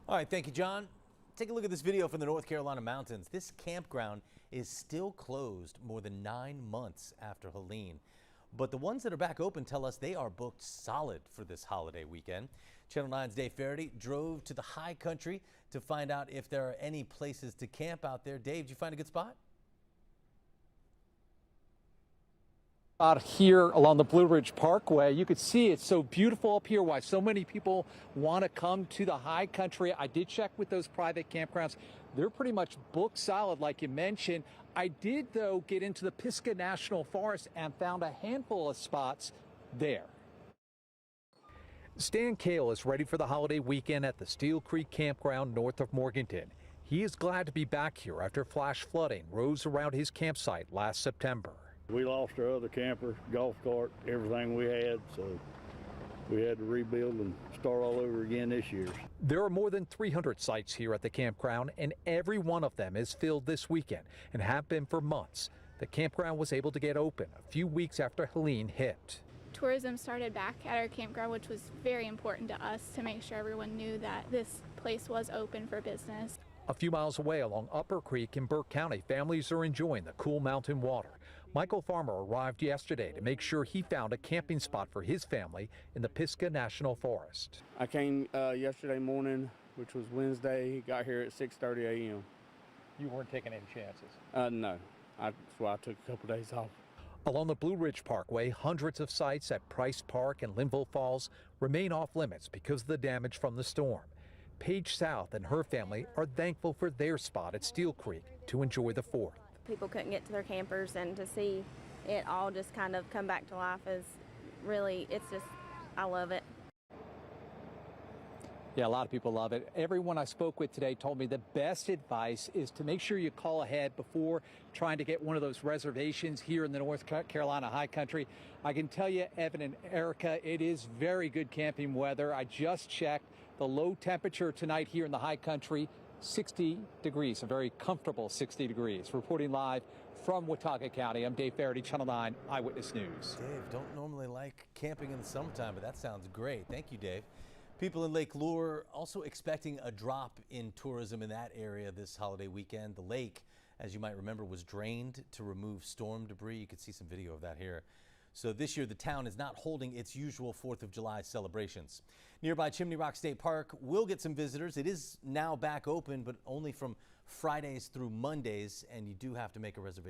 All right, thank you, John. Take a look at this video from the North Carolina mountains. This campground is still closed more than 9 months after Helene. But the ones that are back open tell us they are booked solid for this holiday weekend. Channel 9's Dave Faraday drove to the high country to find out if there are any places to camp out there. Dave, did you find a good spot? Out here along the Blue Ridge Parkway, you could see it's so beautiful up here, why so many people want to come to the high country. I did check with those private campgrounds. They're pretty much booked solid, like you mentioned. I did, though, get into the Pisgah National Forest and found a handful of spots there. Stan Kale is ready for the holiday weekend at the Steel Creek Campground north of Morganton. He is glad to be back here after flash flooding rose around his campsite last September. We lost our other camper, golf cart, everything we had, so we had to rebuild and start all over again this year. There are more than 300 sites here at the campground, and every one of them is filled this weekend and have been for months. The campground was able to get open a few weeks after Helene hit. Tourism started back at our campground, which was very important to us to make sure everyone knew that this place was open for business. A few miles away along Upper Creek in Burke County, families are enjoying the cool mountain water. Michael Farmer arrived yesterday to make sure he found a camping spot for his family in the Pisgah National Forest. I came yesterday morning, which was Wednesday, got here at 6:30 a.m. You weren't taking any chances? No, that's why I took a couple days off. Along the Blue Ridge Parkway, hundreds of sites at Price Park and Linville Falls remain off limits because of the damage from the storm. Paige South and her family are thankful for their spot at Steel Creek to enjoy the 4th. People couldn't get to their campers, and to see it all just kind of come back to life is really, I love it. Yeah, a lot of people love it. Everyone I spoke with today told me the best advice is to make sure you call ahead before trying to get one of those reservations here in the North Carolina high country. I can tell you, Evan and Erica, it is very good camping weather. I just checked the low temperature tonight here in the high country, 60 degrees, a very comfortable 60 degrees. Reporting live from Watauga County, I'm Dave Faraday, Channel 9 Eyewitness News. Dave, don't normally like camping in the summertime, but that sounds great. Thank you, Dave. People in Lake Lure also expecting a drop in tourism in that area this holiday weekend. The lake, as you might remember, was drained to remove storm debris. You can see some video of that here. So this year, the town is not holding its usual 4th of July celebrations. Nearby Chimney Rock State Park will get some visitors. It is now back open, but only from Fridays through Mondays, and you do have to make a reservation.